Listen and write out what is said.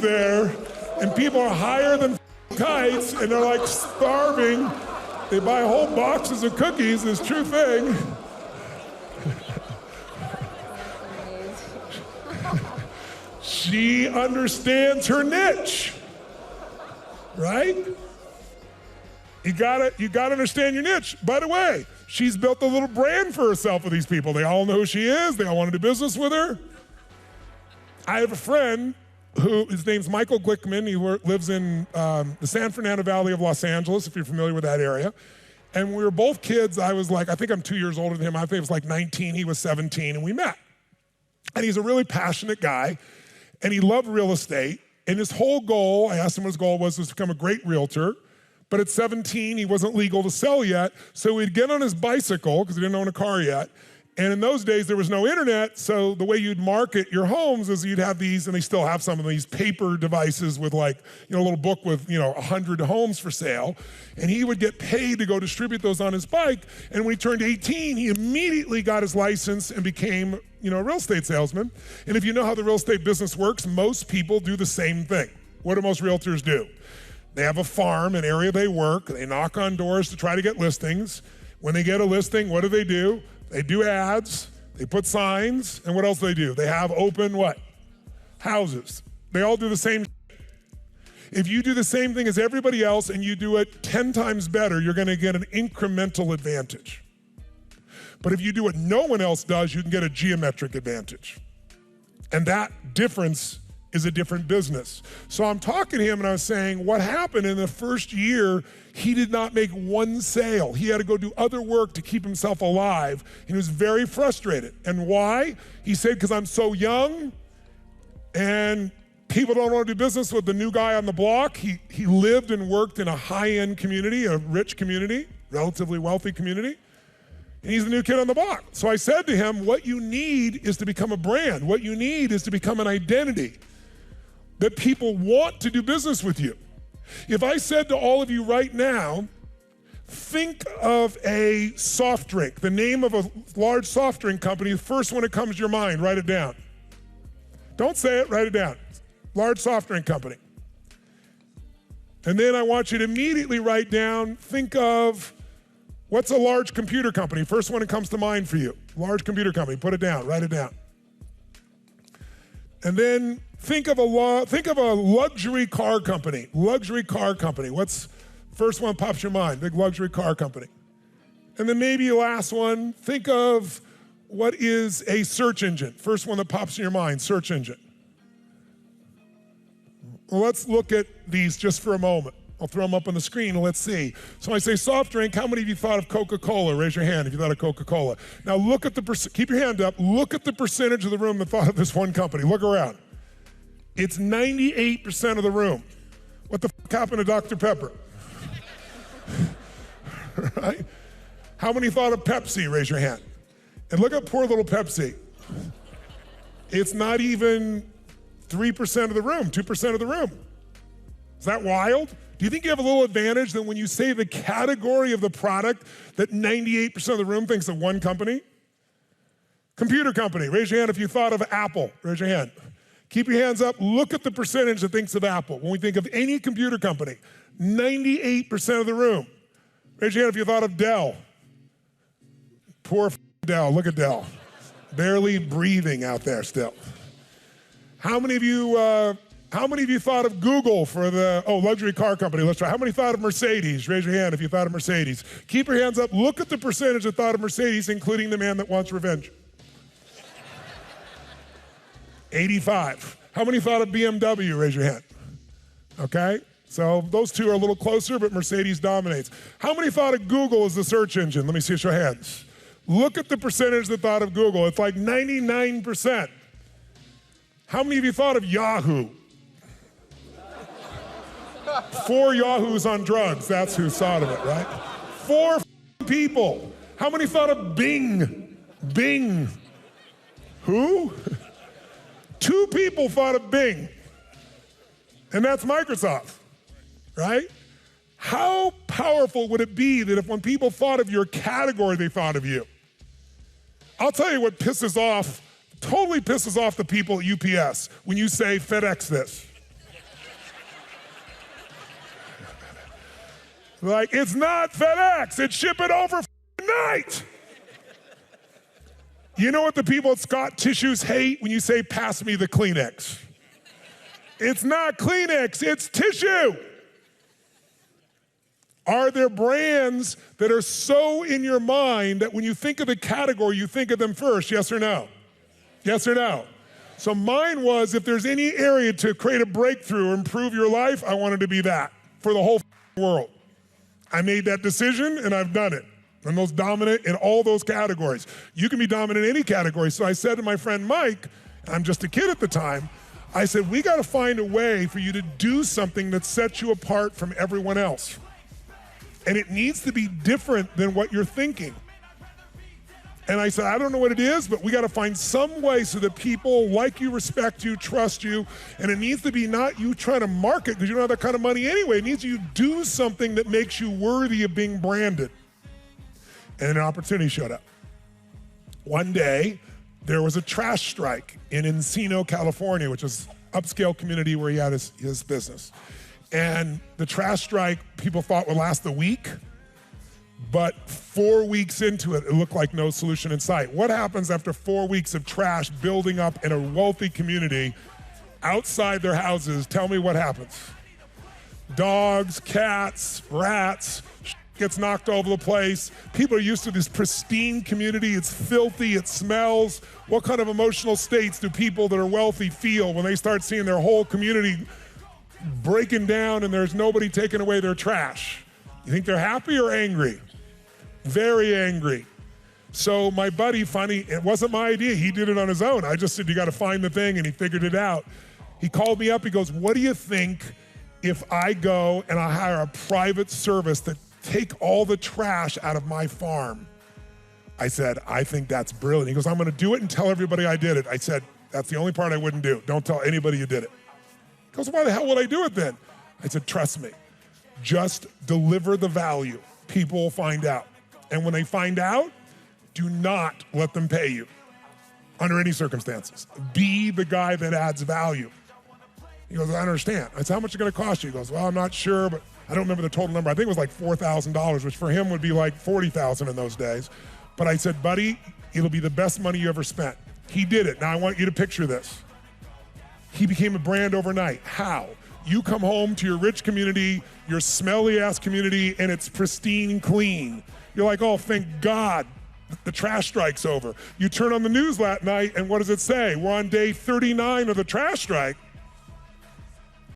there, and people are higher than kites, and they're like starving. They buy whole boxes of cookies, this true thing. She understands her niche, right? You gotta understand your niche. By the way, she's built a little brand for herself with these people. They all know who she is. They all want to do business with her. I have a friend his name's Michael Glickman. He lives in the San Fernando Valley of Los Angeles, if you're familiar with that area. And we were both kids. I was like, I think I'm 2 years older than him. I think I was like 19, he was 17, and we met. And he's a really passionate guy, and he loved real estate. And his whole goal, I asked him what his goal was to become a great realtor. But at 17, he wasn't legal to sell yet, so he'd get on his bicycle, because he didn't own a car yet. And in those days, there was no internet, so the way you'd market your homes is you'd have these, and they still have some of these paper devices with like, a little book with, 100 homes for sale. And he would get paid to go distribute those on his bike. And when he turned 18, he immediately got his license and became, a real estate salesman. And if you know how the real estate business works, most people do the same thing. What do most realtors do? They have a farm, an area they work. They knock on doors to try to get listings. When they get a listing, what do? They do ads, they put signs, and what else do? They have open what? Houses. They all do the same. If you do the same thing as everybody else and you do it 10 times better, you're gonna get an incremental advantage. But if you do what no one else does, you can get a geometric advantage. And that difference is a different business. So I'm talking to him and I was saying, what happened in the first year, he did not make one sale. He had to go do other work to keep himself alive. And he was very frustrated. And why? He said, because I'm so young and people don't want to do business with the new guy on the block. He lived and worked in a high-end community, a rich community, relatively wealthy community. And he's the new kid on the block. So I said to him, what you need is to become a brand. What you need is to become an identity that people want to do business with you. If I said to all of you right now, think of a soft drink, the name of a large soft drink company, the first one that comes to your mind, write it down. Don't say it, write it down. Large soft drink company. And then I want you to immediately write down, think of, what's a large computer company? First one that comes to mind for you. Large computer company, put it down, write it down. And then think of a luxury car company. Luxury car company. What's first one pops your mind? Big luxury car company. And then maybe last one, think of what is a search engine. First one that pops in your mind, search engine. Well, let's look at these just for a moment. I'll throw them up on the screen and let's see. So I say soft drink, how many of you thought of Coca-Cola? Raise your hand if you thought of Coca-Cola. Now look at keep your hand up, look at the percentage of the room that thought of this one company. Look around. It's 98% of the room. What the fuck happened to Dr. Pepper? Right? How many thought of Pepsi? Raise your hand. And look at poor little Pepsi. It's not even 3% of the room, 2% of the room. Is that wild? Do you think you have a little advantage that when you say the category of the product that 98% of the room thinks of one company? Computer company, raise your hand if you thought of Apple, raise your hand. Keep your hands up, look at the percentage that thinks of Apple. When we think of any computer company, 98% of the room. Raise your hand if you thought of Dell. Poor Dell, look at Dell. Barely breathing out there still. How many of you thought of Google for the, luxury car company? Let's try. How many thought of Mercedes? Raise your hand if you thought of Mercedes. Keep your hands up. Look at the percentage that thought of Mercedes, including the man that wants revenge. 85. How many thought of BMW? Raise your hand. Okay, so those two are a little closer, but Mercedes dominates. How many thought of Google as the search engine? Let me see your hands. Look at the percentage that thought of Google. It's like 99%. How many of you thought of Yahoo? 4 Yahoos on drugs, that's who thought of it, right? 4 people. How many thought of Bing? Bing. Who? 2 people thought of Bing. And that's Microsoft, right? How powerful would it be that if when people thought of your category, they thought of you? I'll tell you what totally pisses off the people at UPS when you say FedEx this. Like, it's not FedEx, it's ship it over night. You know what the people at Scott Tissues hate when you say, pass me the Kleenex? It's not Kleenex, it's tissue. Are there brands that are so in your mind that when you think of the category, you think of them first, yes or no? Yes or no? So mine was, if there's any area to create a breakthrough or improve your life, I wanted to be that for the whole world. I made that decision and I've done it. I'm most dominant in all those categories. You can be dominant in any category. So I said to my friend Mike, I'm just a kid at the time, I said, we gotta find a way for you to do something that sets you apart from everyone else. And it needs to be different than what you're thinking. And I said, I don't know what it is, but we got to find some way so that people like you, respect you, trust you. And it needs to be not you trying to market because you don't have that kind of money anyway. It needs you to do something that makes you worthy of being branded. And an opportunity showed up. One day, there was a trash strike in Encino, California, which is an upscale community where he had his business. And the trash strike, people thought would last a week, but 4 weeks into it, it looked like no solution in sight. What happens after 4 weeks of trash building up in a wealthy community outside their houses? Tell me what happens. Dogs, cats, rats, gets knocked all over the place. People are used to this pristine community. It's filthy, it smells. What kind of emotional states do people that are wealthy feel when they start seeing their whole community breaking down and there's nobody taking away their trash? You think they're happy or angry? Very angry. So my buddy, funny, it wasn't my idea. He did it on his own. I just said, you got to find the thing, and he figured it out. He called me up. He goes, what do you think if I go and I hire a private service to take all the trash out of my farm? I said, I think that's brilliant. He goes, I'm going to do it and tell everybody I did it. I said, that's the only part I wouldn't do. Don't tell anybody you did it. He goes, why the hell would I do it then? I said, trust me. Just deliver the value. People will find out. And when they find out, do not let them pay you under any circumstances. Be the guy that adds value. He goes, I understand. I said, how much is it going to cost you? He goes, well, I'm not sure, but I don't remember the total number. I think it was like $4,000, which for him would be like $40,000 in those days. But I said, buddy, it'll be the best money you ever spent. He did it. Now I want you to picture this. He became a brand overnight. How? You come home to your rich community, your smelly ass community, and it's pristine clean. You're like, oh, thank God the trash strike's over. You turn on the news that night, and what does it say? We're on day 39 of the trash strike.